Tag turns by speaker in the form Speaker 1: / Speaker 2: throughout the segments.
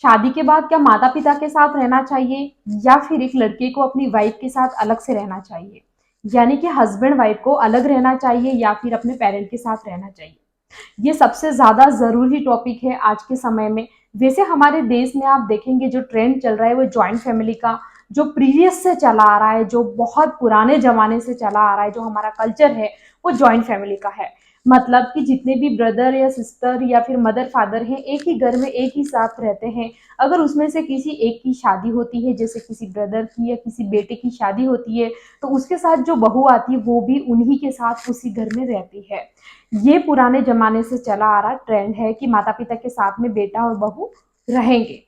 Speaker 1: शादी के बाद क्या माता पिता के साथ रहना चाहिए या फिर एक लड़के को अपनी वाइफ के साथ अलग से रहना चाहिए, यानी कि हस्बैंड वाइफ को अलग रहना चाहिए या फिर अपने पेरेंट के साथ रहना चाहिए। ये सबसे ज्यादा जरूरी टॉपिक है आज के समय में। वैसे हमारे देश में आप देखेंगे जो ट्रेंड चल रहा है वो जॉइंट फैमिली का, जो प्रीवियस से चला आ रहा है, जो बहुत पुराने जमाने से चला आ रहा है, जो हमारा कल्चर है वो जॉइंट फैमिली का है। मतलब कि जितने भी ब्रदर या सिस्टर या फिर मदर फादर हैं एक ही घर में एक ही साथ रहते हैं। अगर उसमें से किसी एक की शादी होती है, जैसे किसी ब्रदर की या किसी बेटे की शादी होती है, तो उसके साथ जो बहू आती है वो भी उन्हीं के साथ उसी घर में रहती है। ये पुराने जमाने से चला आ रहा ट्रेंड है कि माता पिता के साथ में बेटा और बहू रहेंगे।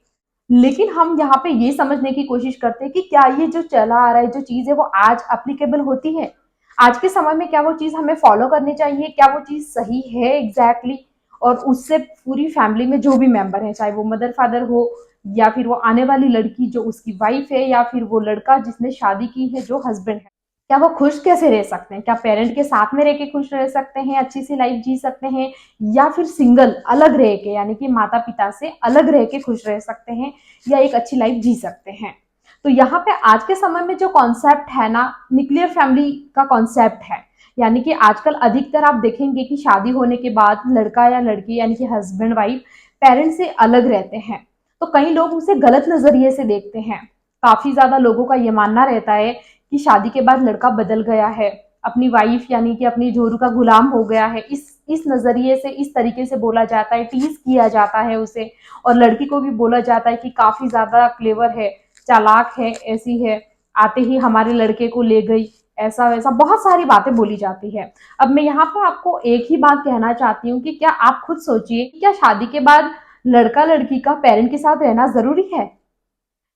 Speaker 1: लेकिन हम यहाँ पे ये समझने की कोशिश करते हैं कि क्या ये जो चला आ रहा है जो चीज है वो आज अप्लीकेबल होती है, आज के समय में क्या वो चीज हमें फॉलो करनी चाहिए, क्या वो चीज सही है एग्जैक्टली। और उससे पूरी फैमिली में जो भी मेंबर है, चाहे वो मदर फादर हो या फिर वो आने वाली लड़की जो उसकी वाइफ है या फिर वो लड़का जिसने शादी की है जो हस्बैंड है, क्या वो खुश कैसे रह सकते हैं, क्या पेरेंट के साथ में रह के खुश रह सकते हैं, अच्छी सी लाइफ जी सकते हैं, या फिर सिंगल अलग रह के यानी कि माता पिता से अलग रह के खुश रह सकते हैं या एक अच्छी लाइफ जी सकते हैं। तो यहाँ पे आज के समय में जो कॉन्सेप्ट है ना, न्यूक्लियर फैमिली का कॉन्सेप्ट है। यानी कि आजकल अधिकतर आप देखेंगे कि शादी होने के बाद लड़का या लड़की यानी कि हस्बैंड वाइफ पेरेंट से अलग रहते हैं। तो कई लोग उसे गलत नजरिए से देखते हैं। काफी ज्यादा लोगों का ये मानना रहता है कि शादी के बाद लड़का बदल गया है, अपनी वाइफ यानी कि अपनी जोरू का गुलाम हो गया है। इस नजरिए से, इस तरीके से बोला जाता है, टीज किया जाता है उसे। और लड़की को भी बोला जाता है कि काफी ज्यादा क्लेवर है, चालाक है, ऐसी है, आते ही हमारे लड़के को ले गई, ऐसा वैसा बहुत सारी बातें बोली जाती है। अब मैं यहाँ पे आपको एक ही बात कहना चाहती हूँ कि क्या आप खुद सोचिए कि क्या शादी के बाद लड़का लड़की का पेरेंट के साथ रहना जरूरी है।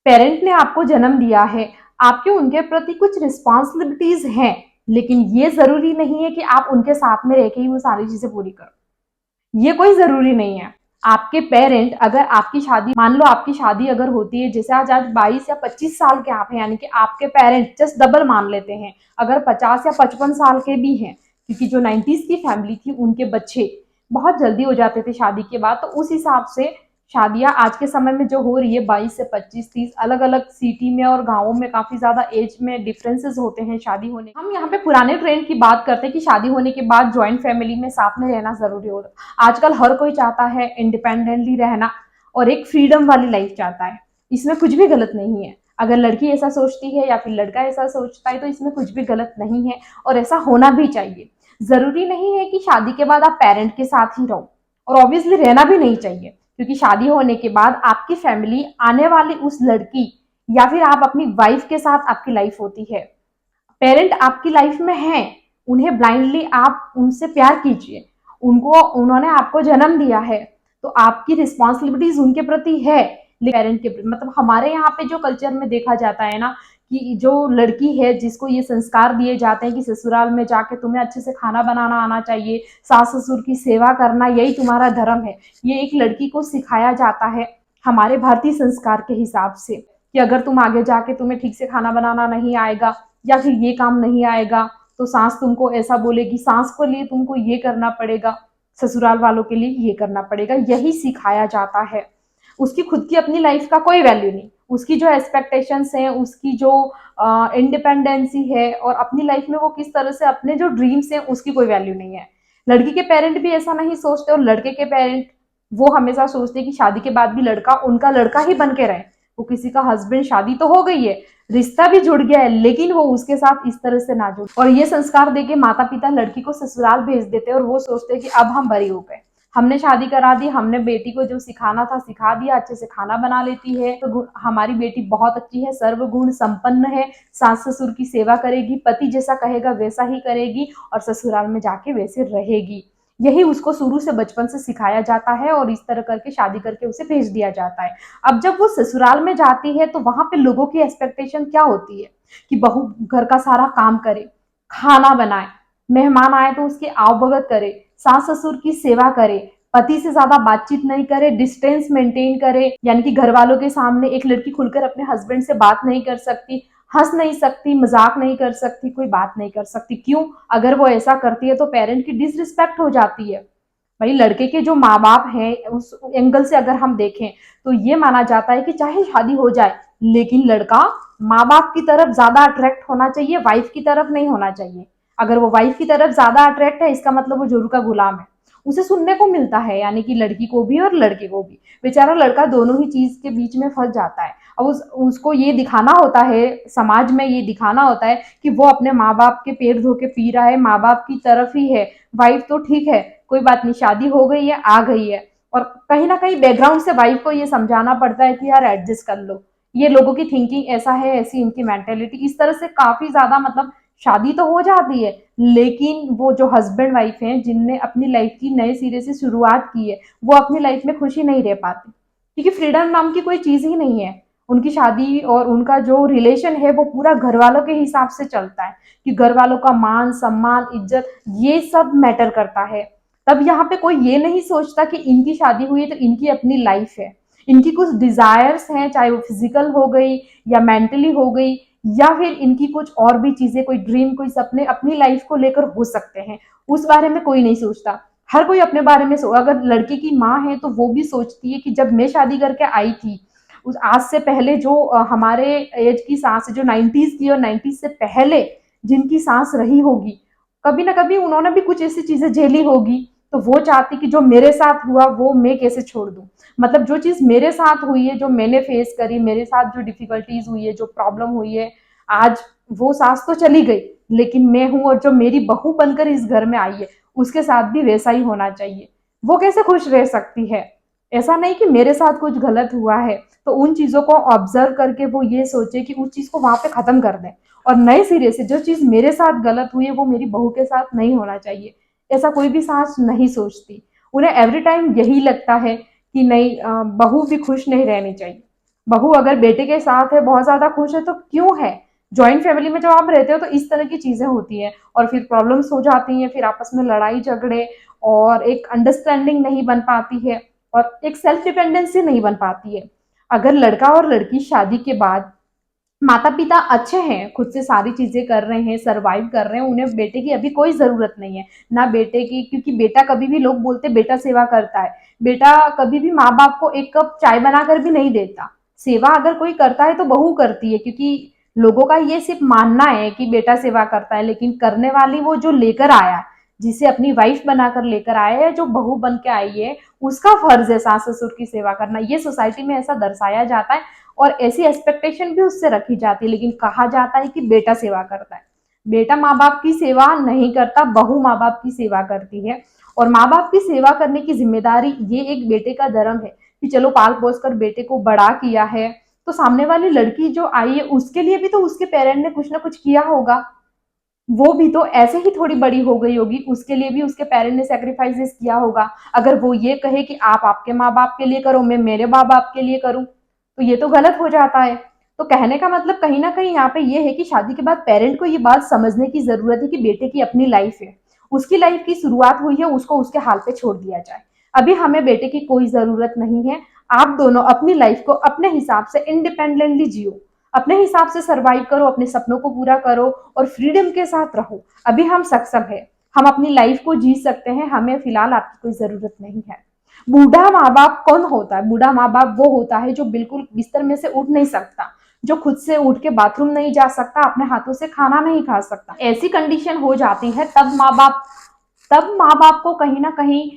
Speaker 1: पेरेंट ने आपको जन्म दिया है, आपके उनके प्रति कुछ रिस्पॉन्सिबिलिटीज हैं, लेकिन ये जरूरी नहीं है कि आप उनके साथ में रह के ही वो सारी चीजें पूरी करो। ये कोई जरूरी नहीं है। आपके पेरेंट अगर आपकी शादी, मान लो आपकी शादी अगर होती है, जैसे आज आज 22 या 25 साल के आप हैं, यानी कि आपके पेरेंट जस्ट डबल मान लेते हैं, अगर 50 या 55 साल के भी हैं, क्योंकि जो 90s की फैमिली थी उनके बच्चे बहुत जल्दी हो जाते थे शादी के बाद, तो उस हिसाब से शादियां आज के समय में जो हो रही है 22 से 25-30, अलग अलग सिटी में और गांवों में काफी ज्यादा एज में डिफरेंसेस होते हैं शादी होने। हम यहाँ पे पुराने ट्रेंड की बात करते हैं कि शादी होने के बाद ज्वाइंट फैमिली में साथ में रहना जरूरी होता। आजकल हर कोई चाहता है इंडिपेंडेंटली रहना और एक फ्रीडम वाली लाइफ चाहता है। इसमें कुछ भी गलत नहीं है। अगर लड़की ऐसा सोचती है या फिर लड़का ऐसा सोचता है तो इसमें कुछ भी गलत नहीं है और ऐसा होना भी चाहिए। जरूरी नहीं है कि शादी के बाद आप पेरेंट के साथ ही रहो, और ऑब्वियसली रहना भी नहीं चाहिए, क्योंकि शादी होने के बाद आपकी फैमिली आने वाली उस लड़की या फिर आप अपनी वाइफ के साथ आपकी लाइफ होती है। पेरेंट आपकी लाइफ में हैं, उन्हें ब्लाइंडली आप उनसे प्यार कीजिए। उनको, उन्होंने आपको जन्म दिया है तो आपकी रिस्पॉन्सिबिलिटीज उनके प्रति है। पेरेंट के प्रति मतलब हमारे यहाँ पे जो कल्चर में देखा जाता है ना, कि जो लड़की है जिसको ये संस्कार दिए जाते हैं कि ससुराल में जाके तुम्हें अच्छे से खाना बनाना आना चाहिए, सास ससुर की सेवा करना यही तुम्हारा धर्म है, ये एक लड़की को सिखाया जाता है हमारे भारतीय संस्कार के हिसाब से, कि अगर तुम आगे जाके तुम्हें ठीक से खाना बनाना नहीं आएगा या फिर ये काम नहीं आएगा तो सास तुमको ऐसा बोलेगी, सास को लिए तुमको ये करना पड़ेगा, ससुराल वालों के लिए ये करना पड़ेगा, यही सिखाया जाता है। उसकी खुद की अपनी लाइफ का कोई वैल्यू नहीं, उसकी जो एक्सपेक्टेशंस हैं, उसकी जो इंडिपेंडेंसी है और अपनी लाइफ में वो किस तरह से अपने जो ड्रीम्स हैं उसकी कोई वैल्यू नहीं है। लड़की के पेरेंट भी ऐसा नहीं सोचते और लड़के के पेरेंट वो हमेशा सोचते हैं कि शादी के बाद भी लड़का उनका लड़का ही बन के रहे। वो किसी का हस्बैंड, शादी तो हो गई है, रिश्ता भी जुड़ गया है, लेकिन वो उसके साथ इस तरह से ना जुड़े। और ये संस्कार देके माता पिता लड़की को ससुराल भेज देते हैं और वो सोचते हैं कि अब हम बरी हो गए, हमने शादी करा दी, हमने बेटी को जो सिखाना था सिखा दिया, अच्छे से खाना बना लेती है, तो हमारी बेटी बहुत अच्छी है, सर्वगुण संपन्न है, सास ससुर की सेवा करेगी, पति जैसा कहेगा वैसा ही करेगी और ससुराल में जाके वैसे रहेगी। यही उसको शुरू से बचपन से सिखाया जाता है और इस तरह करके शादी करके उसे भेज दिया जाता है। अब जब वो ससुराल में जाती है तो वहां पे लोगों की एक्सपेक्टेशन क्या होती है कि बहू घर का सारा काम करे, खाना बनाए, मेहमान आए तो उसकी आवभगत करे, सास ससुर की सेवा करे, पति से ज्यादा बातचीत नहीं करे, डिस्टेंस मेंटेन करे, यानी कि घर वालों के सामने एक लड़की खुलकर अपने हस्बैंड से बात नहीं कर सकती, हंस नहीं सकती, मजाक नहीं कर सकती, कोई बात नहीं कर सकती। क्यों? अगर वो ऐसा करती है तो पेरेंट की डिसरिस्पेक्ट हो जाती है। भाई लड़के के जो माँ बाप हैं उस एंगल से अगर हम देखें तो ये माना जाता है कि चाहे शादी हो जाए लेकिन लड़का माँ बाप की तरफ ज्यादा अट्रैक्ट होना चाहिए, वाइफ की तरफ नहीं होना चाहिए। अगर वो वाइफ की तरफ ज्यादा अट्रैक्ट है इसका मतलब वो जोरू का गुलाम है। उसे सुनने को मिलता है, यानी कि लड़की को भी और लड़के को भी। बेचारा लड़का दोनों ही चीज के बीच में फंस जाता है। अब उसको ये दिखाना होता है, समाज में ये दिखाना होता है कि वो अपने माँ बाप के पैर धो के पी रहा है, माँ बाप की तरफ ही है। वाइफ तो ठीक है, कोई बात नहीं, शादी हो गई है, आ गई है। और कहीं ना कहीं बैकग्राउंड से वाइफ को ये समझाना पड़ता है कि यार एडजस्ट कर लो, ये लोगों की थिंकिंग ऐसा है, ऐसी इनकी मेंटेलिटी, इस तरह से काफी ज्यादा मतलब शादी तो हो जाती है लेकिन वो जो हस्बैंड वाइफ हैं जिनने अपनी लाइफ की नए सिरे से शुरुआत की है वो अपनी लाइफ में खुशी नहीं रह पाती, क्योंकि फ्रीडम नाम की कोई चीज ही नहीं है। उनकी शादी और उनका जो रिलेशन है वो पूरा घर वालों के हिसाब से चलता है कि घर वालों का मान सम्मान इज्जत ये सब मैटर करता है। तब यहाँ पे कोई ये नहीं सोचता कि इनकी शादी हुई है तो इनकी अपनी लाइफ है, इनकी कुछ डिजायर्स हैं, चाहे वो फिजिकल हो गई या मेंटली हो गई या फिर इनकी कुछ और भी चीजें, कोई ड्रीम कोई सपने अपनी लाइफ को लेकर हो सकते हैं। उस बारे में कोई नहीं सोचता। हर कोई अपने बारे में अगर लड़की की माँ है तो वो भी सोचती है कि जब मैं शादी करके आई थी उस आज से पहले जो हमारे एज की सांस जो 90s की और 90s से पहले जिनकी सांस रही होगी, कभी ना कभी उन्होंने भी कुछ ऐसी चीजें झेली होगी। तो वो चाहती कि जो मेरे साथ हुआ वो मैं कैसे छोड़ दूं। मतलब जो चीज मेरे साथ हुई है, जो मैंने फेस करी, मेरे साथ जो डिफिकल्टीज हुई है, जो प्रॉब्लम हुई है, आज वो सांस तो चली गई लेकिन मैं हूं और जो मेरी बहू बनकर इस घर में आई है उसके साथ भी वैसा ही होना चाहिए। वो कैसे खुश रह सकती है? ऐसा नहीं कि मेरे साथ कुछ गलत हुआ है तो उन चीजों को ऑब्जर्व करके वो ये सोचे कि उस चीज को वहां पे खत्म कर दें और नए सिरे से जो चीज मेरे साथ गलत हुई है वो मेरी बहू के साथ नहीं होना चाहिए। ऐसा कोई भी सास नहीं सोचती। उन्हें एवरी टाइम यही लगता है कि नहीं, बहू भी खुश नहीं रहनी चाहिए। बहू अगर बेटे के साथ है, बहुत ज्यादा खुश है तो क्यों है? जॉइंट फैमिली में जब आप रहते हो तो इस तरह की चीजें होती है और फिर प्रॉब्लम्स हो जाती हैं, फिर आपस में लड़ाई झगड़े और एक अंडरस्टैंडिंग नहीं बन पाती है और एक सेल्फ डिपेंडेंसी नहीं बन पाती है। अगर लड़का और लड़की शादी के बाद माता पिता अच्छे हैं, खुद से सारी चीजें कर रहे हैं, सरवाइव कर रहे हैं, उन्हें बेटे की अभी कोई जरूरत नहीं है ना बेटे की, क्योंकि बेटा कभी भी, लोग बोलते बेटा सेवा करता है, बेटा कभी भी माँ बाप को एक कप चाय बनाकर भी नहीं देता। सेवा अगर कोई करता है तो बहू करती है, क्योंकि लोगों का ये सिर्फ मानना है कि बेटा सेवा करता है, लेकिन करने वाली वो जो लेकर आया, जिसे अपनी वाइफ बनाकर लेकर आया है, जो बहू बन के आई है, उसका फर्ज है सास ससुर की सेवा करना। ये सोसाइटी में ऐसा दर्शाया जाता है और ऐसी एक्सपेक्टेशन भी उससे रखी जाती है, लेकिन कहा जाता है कि बेटा सेवा करता है। बेटा माँ बाप की सेवा नहीं करता, बहू माँ बाप की सेवा करती है। और माँ बाप की सेवा करने की जिम्मेदारी ये एक बेटे का धर्म है कि चलो पाल पोस कर बेटे को बड़ा किया है तो सामने वाली लड़की जो आई है उसके लिए भी तो उसके पेरेंट ने कुछ ना कुछ किया होगा। वो भी तो ऐसे ही थोड़ी बड़ी हो गई होगी, उसके लिए भी उसके पेरेंट ने सेक्रीफाइसेस किया होगा। अगर वो ये कहे कि आप आपके माँ बाप के लिए करो, मैं मेरे माँ बाप के लिए करूं, तो ये तो गलत हो जाता है। तो कहने का मतलब कहीं ना कहीं यहाँ पे ये है कि शादी के बाद पेरेंट को ये बात समझने की जरूरत है कि बेटे की अपनी लाइफ है, उसकी लाइफ की शुरुआत हुई है, उसको उसके हाल पे छोड़ दिया जाए। अभी हमें बेटे की कोई जरूरत नहीं है। आप दोनों अपनी लाइफ को अपने हिसाब से इंडिपेंडेंटली जियो, अपने हिसाब से सरवाइव करो, अपने सपनों को पूरा करो और फ्रीडम के साथ रहो। अभी हम सक्षम है, हम अपनी लाइफ को जी सकते हैं, हमें फिलहाल आपकी कोई जरूरत नहीं है। बूढ़ा माँ बाप कौन होता है? बूढ़ा माँ बाप वो होता है जो बिल्कुल बिस्तर में से उठ नहीं सकता, जो खुद से उठ के बाथरूम नहीं जा सकता, अपने हाथों से खाना नहीं खा सकता। ऐसी कंडीशन हो जाती है तब माँ बाप को कहीं ना कहीं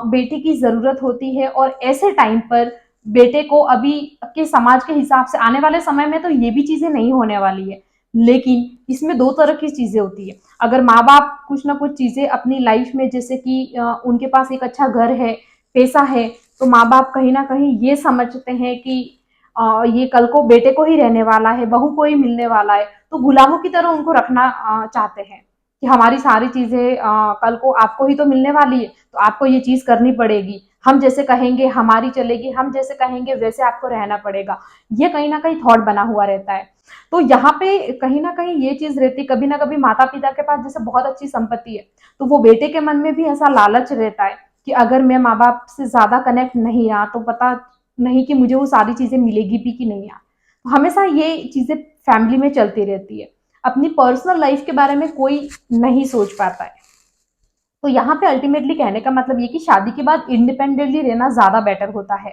Speaker 1: बेटे की जरूरत होती है। और ऐसे टाइम पर बेटे को अभी के समाज के हिसाब से आने वाले समय में तो ये भी चीजें नहीं होने वाली है, लेकिन इसमें दो तरह की चीजें होती है। अगर माँ बाप कुछ ना कुछ चीजें अपनी लाइफ में, जैसे कि उनके पास एक अच्छा घर है, पैसा है, तो माँ बाप कहीं ना कहीं ये समझते हैं कि ये कल को बेटे को ही रहने वाला है, बहू को ही मिलने वाला है, तो गुलामों की तरह उनको रखना चाहते हैं कि हमारी सारी चीजें कल को आपको ही तो मिलने वाली है, तो आपको ये चीज करनी पड़ेगी, हम जैसे कहेंगे हमारी चलेगी, हम जैसे कहेंगे वैसे आपको रहना पड़ेगा। ये कहीं ना कहीं थॉट बना हुआ रहता है। तो यहाँ पे कहीं ना कहीं ये चीज रहती, कभी ना कभी माता पिता के पास जैसे बहुत अच्छी संपत्ति है तो वो बेटे के मन में भी ऐसा लालच रहता है कि अगर मैं माँ बाप से ज्यादा कनेक्ट नहीं रहा तो पता नहीं कि मुझे वो सारी चीजें मिलेगी भी कि नहीं। तो हमेशा ये चीजें फैमिली में चलती रहती है, अपनी पर्सनल लाइफ के बारे में कोई नहीं सोच पाता है। तो यहाँ पे अल्टीमेटली कहने का मतलब ये कि शादी के बाद इंडिपेंडेंटली रहना ज़्यादा बेटर होता है।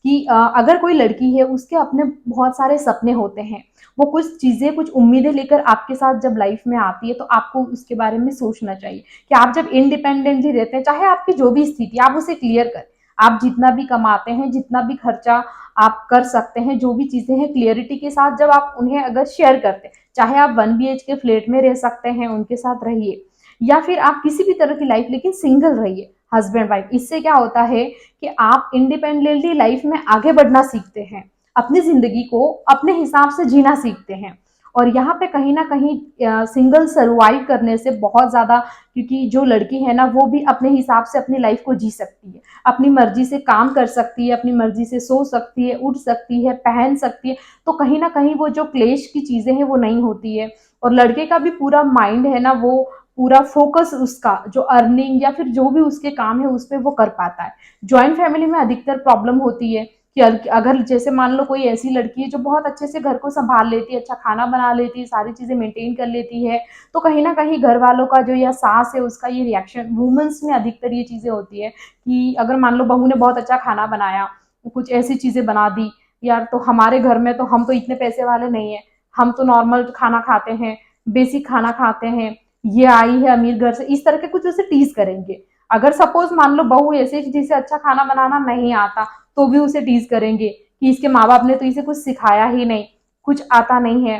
Speaker 1: कि अगर कोई लड़की है, उसके अपने बहुत सारे सपने होते हैं, वो कुछ चीज़ें, कुछ उम्मीदें लेकर आपके साथ जब लाइफ में आती है, तो आपको उसके बारे में सोचना चाहिए कि आप जब इंडिपेंडेंटली रहते हैं, चाहे आपकी जो भी स्थिति, आप उसे क्लियर करें। आप जितना भी कमाते हैं, जितना भी खर्चा आप कर सकते हैं, जो भी चीज़ें हैं, क्लियरिटी के साथ जब आप उन्हें अगर शेयर करते हैं, चाहे आप 1 बीएचके फ्लैट में रह सकते हैं, उनके साथ रहिए, या फिर आप किसी भी तरह की लाइफ, लेकिन सिंगल रहिए, हस्बैंड वाइफ। इससे क्या होता है कि आप इंडिपेंडेंटली लाइफ में आगे बढ़ना सीखते हैं, अपनी जिंदगी को अपने हिसाब से जीना सीखते हैं। और यहाँ पे कहीं ना कहीं सिंगल सर्वाइव करने से बहुत ज्यादा, क्योंकि जो लड़की है ना, वो भी अपने हिसाब से अपनी लाइफ को जी सकती है, अपनी मर्जी से काम कर सकती है, अपनी मर्जी से सो सकती है, उठ सकती है, पहन सकती है। तो कहीं ना कहीं वो जो क्लेश की चीजें हैं वो नहीं होती है। और लड़के का भी पूरा माइंड है ना, वो पूरा फोकस उसका जो अर्निंग या फिर जो भी उसके काम है उस पर वो कर पाता है। जॉइंट फैमिली में अधिकतर प्रॉब्लम होती है कि अगर जैसे मान लो कोई ऐसी लड़की है जो बहुत अच्छे से घर को संभाल लेती है, अच्छा खाना बना लेती है, सारी चीजें मेंटेन कर लेती है, तो कहीं ना कहीं घर वालों का जो या सास है उसका ये रिएक्शन, वुमेन्स में अधिकतर ये चीजें होती है कि अगर मान लो बहू ने बहुत अच्छा खाना बनाया, कुछ ऐसी चीजें बना दी, यार तो हमारे घर में तो हम तो इतने पैसे वाले नहीं है, हम तो नॉर्मल खाना खाते हैं, बेसिक खाना खाते हैं, ये आई है अमीर घर से, इस तरह के कुछ उसे टीज करेंगे। अगर सपोज मान लो बहू ऐसे जिसे अच्छा खाना बनाना नहीं आता, तो भी उसे टीज करेंगे कि इसके माँ बाप ने तो इसे कुछ सिखाया ही नहीं, कुछ आता नहीं है,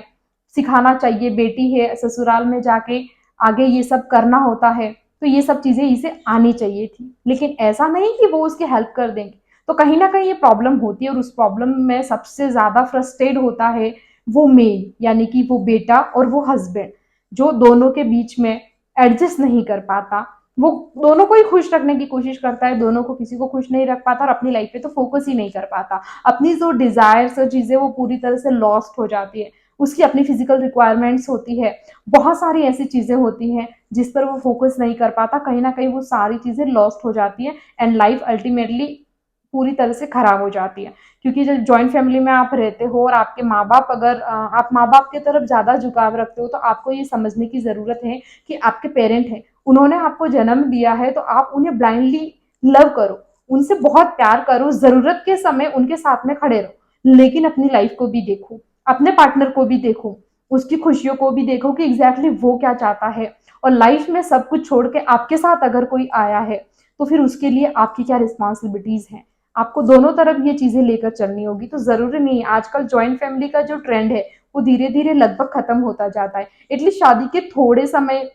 Speaker 1: सिखाना चाहिए, बेटी है, ससुराल में जाके आगे ये सब करना होता है, तो ये सब चीजें इसे आनी चाहिए थी। लेकिन ऐसा नहीं कि वो उसकी हेल्प कर देंगे। तो कहीं ना कहीं ये प्रॉब्लम होती है, और उस प्रॉब्लम में सबसे ज्यादा फ्रस्ट्रेट होता है वो मेल, यानी कि वो बेटा और वो हस्बैंड, जो दोनों के बीच में एडजस्ट नहीं कर पाता। वो दोनों को ही खुश रखने की कोशिश करता है, दोनों को, किसी को खुश नहीं रख पाता, और अपनी लाइफ पे तो फोकस ही नहीं कर पाता। अपनी जो डिजायर्स और चीजें वो पूरी तरह से लॉस्ट हो जाती है। उसकी अपनी फिजिकल रिक्वायरमेंट्स होती है, बहुत सारी ऐसी चीजें होती हैं जिस पर वो फोकस नहीं कर पाता, कहीं ना कहीं वो सारी चीजें लॉस्ट हो जाती है, एंड लाइफ अल्टीमेटली पूरी तरह से खराब हो जाती है। क्योंकि जब जॉइंट फैमिली में आप रहते हो और आपके माँ बाप, अगर आप माँ बाप की तरफ ज्यादा झुकाव रखते हो, तो आपको ये समझने की जरूरत है कि आपके पेरेंट हैं, उन्होंने आपको जन्म दिया है, तो आप उन्हें ब्लाइंडली लव करो, उनसे बहुत प्यार करो, जरूरत के समय उनके साथ में खड़े रहो, लेकिन अपनी लाइफ को भी देखो, अपने पार्टनर को भी देखो, उसकी खुशियों को भी देखो कि एग्जैक्टली वो क्या चाहता है। और लाइफ में सब कुछ छोड़ के आपके साथ अगर कोई आया है, तो फिर उसके लिए आपकी क्या रिस्पॉन्सिबिलिटीज हैं। आपको दोनों तरफ ये चीजें लेकर चलनी होगी। तो जरूरी नहीं है, आजकल जॉइंट फैमिली का जो ट्रेंड है वो धीरे धीरे लगभग खत्म होता जाता है। एटलीस्ट शादी के थोड़े समय,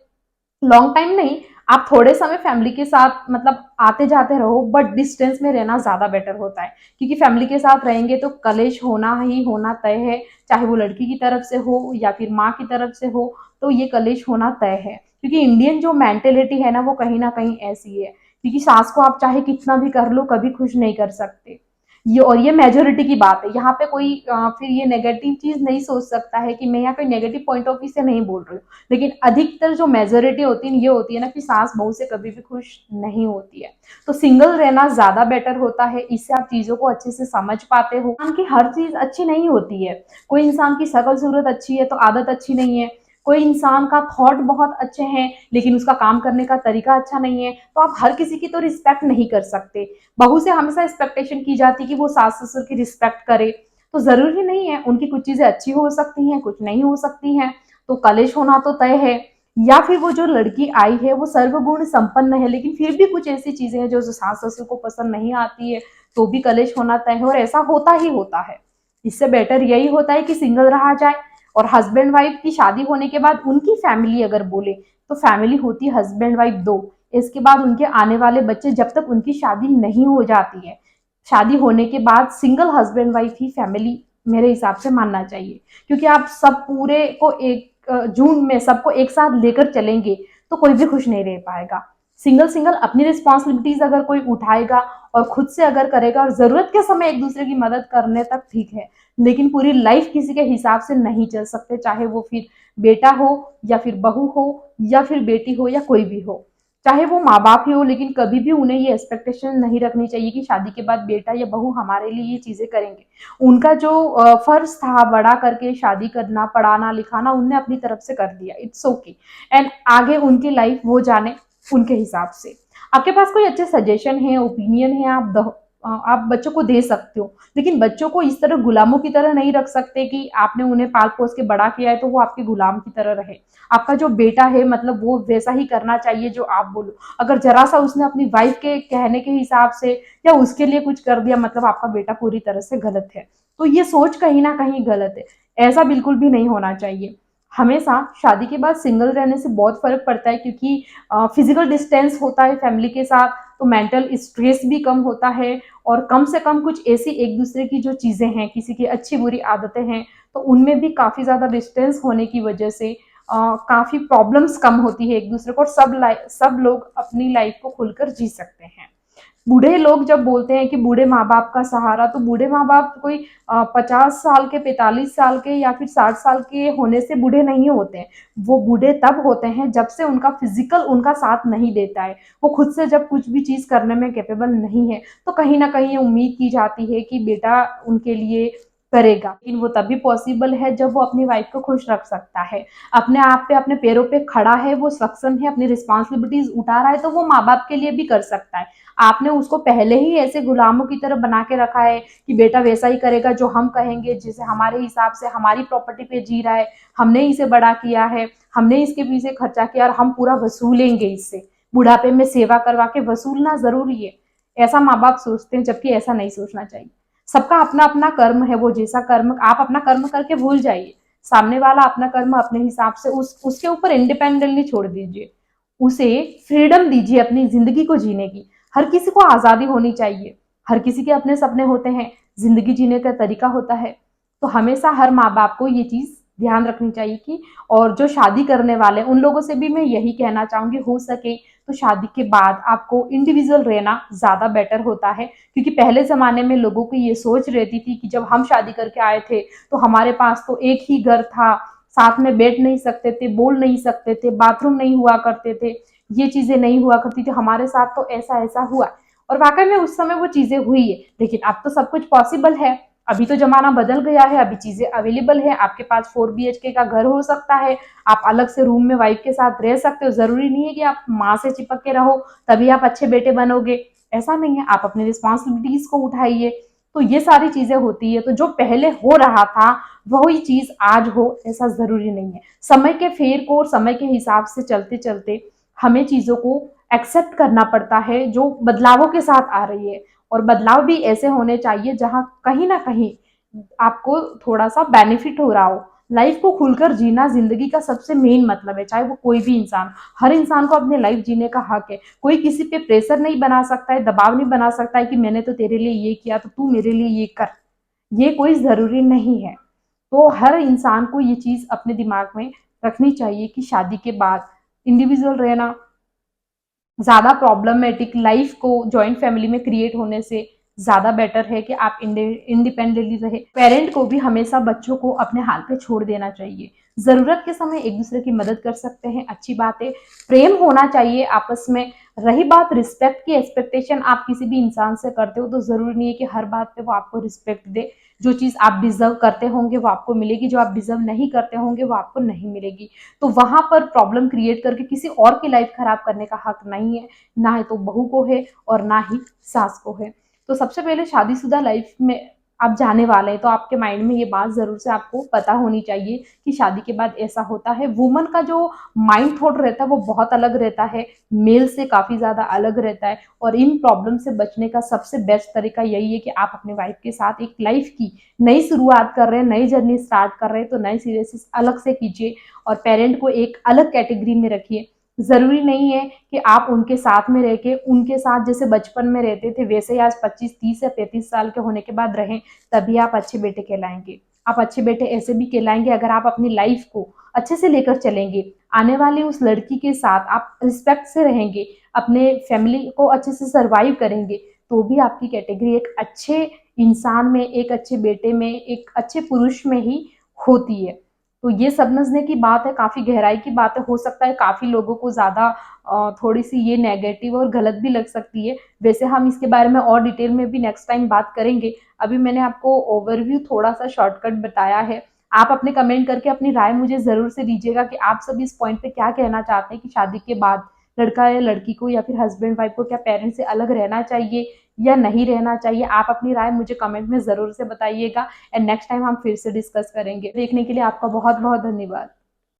Speaker 1: लॉन्ग टाइम नहीं, आप थोड़े समय फैमिली के साथ मतलब आते जाते रहो, बट डिस्टेंस में रहना ज्यादा बेटर होता है। क्योंकि फैमिली के साथ रहेंगे तो कलेश होना ही होना तय है, चाहे वो लड़की की तरफ से हो या फिर माँ की तरफ से हो, तो ये कलेश होना तय है। क्योंकि इंडियन जो मेंटेलिटी है ना, वो कहीं ना कहीं ऐसी है। क्योंकि सास को आप चाहे कितना भी कर लो, कभी खुश नहीं कर सकते। ये, और ये मेजोरिटी की बात है, यहाँ पे कोई फिर ये नेगेटिव चीज नहीं सोच सकता है कि मैं यहाँ कोई नेगेटिव पॉइंट ऑफ व्यू से नहीं बोल रही हूँ, लेकिन अधिकतर जो मेजोरिटी होती है ये होती है ना कि सास बहू से कभी भी खुश नहीं होती है। तो सिंगल रहना ज्यादा बेटर होता है, इससे आप चीजों को अच्छे से समझ पाते हो। इंसान की हर चीज अच्छी नहीं होती है, कोई इंसान की शक्ल सूरत अच्छी है तो आदत अच्छी नहीं है, कोई इंसान का थॉट बहुत अच्छे हैं लेकिन उसका काम करने का तरीका अच्छा नहीं है। तो आप हर किसी की तो रिस्पेक्ट नहीं कर सकते। बहू से हमेशा एक्सपेक्टेशन की जाती है कि वो सास ससुर की रिस्पेक्ट करे, तो जरूरी नहीं है, उनकी कुछ चीजें अच्छी हो सकती हैं, कुछ नहीं हो सकती हैं। तो कलेश होना तो तय है। या फिर वो जो लड़की आई है वो सर्वगुण संपन्न है, लेकिन फिर भी कुछ ऐसी चीजें हैं जो सास ससुर को पसंद नहीं आती है, तो भी कलेश होना तय है, और ऐसा होता ही होता है। इससे बेटर यही होता है कि सिंगल रहा जाए। और हस्बैंड वाइफ की शादी होने के बाद उनकी फैमिली अगर बोले, तो फैमिली होती है हस्बैंड वाइफ दो, इसके बाद उनके आने वाले बच्चे, जब तक उनकी शादी नहीं हो जाती है। शादी होने के बाद सिंगल हस्बैंड वाइफ ही फैमिली मेरे हिसाब से मानना चाहिए। क्योंकि आप सब पूरे को एक जून में सबको एक साथ लेकर चलेंगे तो कोई भी खुश नहीं रह पाएगा। सिंगल सिंगल अपनी रिस्पॉन्सिबिलिटीज अगर कोई उठाएगा और खुद से अगर करेगा, और जरूरत के समय एक दूसरे की मदद करने तक ठीक है, लेकिन पूरी लाइफ किसी के हिसाब से नहीं चल सकते, चाहे वो फिर बेटा हो या फिर बहू हो या फिर बेटी हो या कोई भी हो, चाहे वो माँ बाप ही हो। लेकिन कभी भी उन्हें ये एक्सपेक्टेशन नहीं रखनी चाहिए कि शादी के बाद बेटा या बहू हमारे लिए ये चीजें करेंगे। उनका जो फर्ज था बड़ा करके शादी करना, पढ़ाना लिखाना, उनने अपनी तरफ से कर दिया, इट्स ओके। एंड आगे उनकी लाइफ वो जाने, उनके हिसाब से। आपके पास कोई अच्छे सजेशन है, ओपिनियन है, आप बच्चों को दे सकते हो, लेकिन बच्चों को इस तरह गुलामों की तरह नहीं रख सकते कि आपने उन्हें पाल पोस के बड़ा किया है तो वो आपके गुलाम की तरह रहे। आपका जो बेटा है मतलब वो वैसा ही करना चाहिए जो आप बोलो। अगर जरा सा उसने अपनी वाइफ के कहने के हिसाब से या उसके लिए कुछ कर दिया मतलब आपका बेटा पूरी तरह से गलत है। तो ये सोच कहीं ना कहीं गलत है, ऐसा बिल्कुल भी नहीं होना चाहिए। हमेशा शादी के बाद सिंगल रहने से बहुत फर्क पड़ता है, क्योंकि फिजिकल डिस्टेंस होता है फैमिली के साथ, तो मेंटल स्ट्रेस भी कम होता है। और कम से कम कुछ ऐसी एक दूसरे की जो चीजें हैं, किसी की अच्छी बुरी आदतें हैं, तो उनमें भी काफी ज्यादा डिस्टेंस होने की वजह से काफी प्रॉब्लम्स कम होती है एक दूसरे को, और सब लोग अपनी लाइफ को खुलकर जी सकते हैं। बूढ़े लोग जब बोलते हैं कि बूढ़े माँ बाप का सहारा, तो बूढ़े माँ बाप कोई 50 साल के, 45 साल के या फिर 60 साल के होने से बूढ़े नहीं होते हैं। वो बूढ़े तब होते हैं जब से उनका फिजिकल उनका साथ नहीं देता है, वो खुद से जब कुछ भी चीज करने में कैपेबल नहीं है, तो कहीं ना कहीं उम्मीद की जाती है कि बेटा उनके लिए करेगा। लेकिन वो तभी पॉसिबल है जब वो अपनी वाइफ को खुश रख सकता है, अपने आप पे अपने पैरों पे खड़ा है, वो सक्षम है, अपनी रिस्पॉन्सिबिलिटीज उठा रहा है, तो वो माँ बाप के लिए भी कर सकता है। आपने उसको पहले ही ऐसे गुलामों की तरह बना के रखा है कि बेटा वैसा ही करेगा जो हम कहेंगे, जिसे हमारे हिसाब से हमारी प्रॉपर्टी पे जी रहा है, हमने इसे बड़ा किया है, हमने इसके पीछे खर्चा किया और हम पूरा वसूलेंगे इससे, बुढ़ापे में सेवा करवा के वसूलना जरूरी है। ऐसा माँ बाप सोचते हैं, जबकि ऐसा नहीं सोचना चाहिए। सबका अपना अपना कर्म है, वो जैसा कर्म, आप अपना कर्म करके भूल जाइए, सामने वाला अपना कर्म अपने हिसाब से उसके ऊपर इंडिपेंडेंटली छोड़ दीजिए, उसे फ्रीडम दीजिए अपनी जिंदगी को जीने की। हर किसी को आजादी होनी चाहिए, हर किसी के अपने सपने होते हैं, जिंदगी जीने का तरीका होता है। तो हमेशा हर माँ बाप को ये चीज ध्यान रखनी चाहिए कि, और जो शादी करने वाले उन लोगों से भी मैं यही कहना चाहूंगी, हो सके तो शादी के बाद आपको इंडिविजुअल रहना ज्यादा बेटर होता है। क्योंकि पहले जमाने में लोगों की ये सोच रहती थी कि जब हम शादी करके आए थे तो हमारे पास तो एक ही घर था, साथ में बैठ नहीं सकते थे, बोल नहीं सकते थे, बाथरूम नहीं हुआ करते थे, ये चीजें नहीं हुआ करती थी, हमारे साथ तो ऐसा ऐसा हुआ। और वाकई में उस समय वो चीजें हुई है, लेकिन अब तो सब कुछ पॉसिबल है। अभी तो जमाना बदल गया है, अभी चीजें अवेलेबल है, आपके पास 4 BHK का घर हो सकता है, आप अलग से रूम में वाइफ के साथ रह सकते हो। जरूरी नहीं है कि आप माँ से चिपक के रहो तभी आप अच्छे बेटे बनोगे, ऐसा नहीं है। आप अपनी रिस्पॉन्सिबिलिटीज को उठाइए। तो ये सारी चीजें होती है, तो जो पहले हो रहा था वही चीज आज हो ऐसा जरूरी नहीं है। समय के फेर को और समय के हिसाब से चलते चलते हमें चीजों को एक्सेप्ट करना पड़ता है जो बदलावों के साथ आ रही है। और बदलाव भी ऐसे होने चाहिए जहां कहीं ना कहीं आपको थोड़ा सा बेनिफिट हो रहा हो। लाइफ को खुलकर जीना जिंदगी का सबसे मेन मतलब है, चाहे वो कोई भी इंसान। हर इंसान को अपनी लाइफ जीने का हक है। कोई किसी पे प्रेशर नहीं बना सकता है, दबाव नहीं बना सकता है कि मैंने तो तेरे लिए ये किया तो तू मेरे लिए ये कर, ये कोई जरूरी नहीं है। तो हर इंसान को ये चीज अपने दिमाग में रखनी चाहिए कि शादी के बाद इंडिविजुअल रहना ज्यादा प्रॉब्लमेटिक लाइफ को जॉइंट फैमिली में क्रिएट होने से ज्यादा बेटर है कि आप इंडिपेंडेंटली रहे। पेरेंट को भी हमेशा बच्चों को अपने हाल पे छोड़ देना चाहिए। जरूरत के समय एक दूसरे की मदद कर सकते हैं, अच्छी बात है। प्रेम होना चाहिए आपस में। रही बात रिस्पेक्ट की, एक्सपेक्टेशन आप किसी भी इंसान से करते हो तो जरूरी नहीं है कि हर बात पे वो आपको रिस्पेक्ट दे। जो चीज आप डिजर्व करते होंगे वो आपको मिलेगी, जो आप डिजर्व नहीं करते होंगे वो आपको नहीं मिलेगी। तो वहां पर प्रॉब्लम क्रिएट करके किसी और की लाइफ खराब करने का हक नहीं है, ना ही तो बहू को है और ना ही सास को है। तो सबसे पहले शादीशुदा लाइफ में आप जाने वाले हैं तो आपके माइंड में ये बात जरूर से आपको पता होनी चाहिए कि शादी के बाद ऐसा होता है। वुमन का जो माइंड थॉट रहता है वो बहुत अलग रहता है, मेल से काफी ज्यादा अलग रहता है। और इन प्रॉब्लम से बचने का सबसे बेस्ट तरीका यही है कि आप अपने वाइफ के साथ एक लाइफ की नई शुरुआत कर रहे हैं, नई जर्नी स्टार्ट कर रहे हैं, तो नए सिरे से अलग से कीजिए और पेरेंट को एक अलग कैटेगरी में रखिए। जरूरी नहीं है कि आप उनके साथ में रह के उनके साथ जैसे बचपन में रहते थे वैसे ही आज 25, 30 या 35 साल के होने के बाद रहें, तभी आप अच्छे बेटे कहलाएंगे। आप अच्छे बेटे ऐसे भी कहलाएंगे अगर आप अपनी लाइफ को अच्छे से लेकर चलेंगे, आने वाली उस लड़की के साथ आप रिस्पेक्ट से रहेंगे, अपने फैमिली को अच्छे से सर्वाइव करेंगे, तो भी आपकी कैटेगरी एक अच्छे इंसान में, एक अच्छे बेटे में, एक अच्छे पुरुष में ही होती है। तो ये समझने की बात है, काफी गहराई की बात है। हो सकता है काफी लोगों को ज्यादा थोड़ी सी ये नेगेटिव और गलत भी लग सकती है। वैसे हम इसके बारे में और डिटेल में भी नेक्स्ट टाइम बात करेंगे। अभी मैंने आपको ओवरव्यू थोड़ा सा शॉर्टकट बताया है। आप अपने कमेंट करके अपनी राय मुझे जरूर से दीजिएगा कि आप सभी इस पॉइंट पे क्या कहना चाहते हैं कि शादी के बाद लड़का या लड़की को या फिर हस्बैंड वाइफ को क्या पेरेंट्स से अलग रहना चाहिए या नहीं रहना चाहिए? आप अपनी राय मुझे कमेंट में ज़रूर से बताइएगा एंड नेक्स्ट टाइम हम फिर से डिस्कस करेंगे। देखने के लिए आपका बहुत-बहुत धन्यवाद।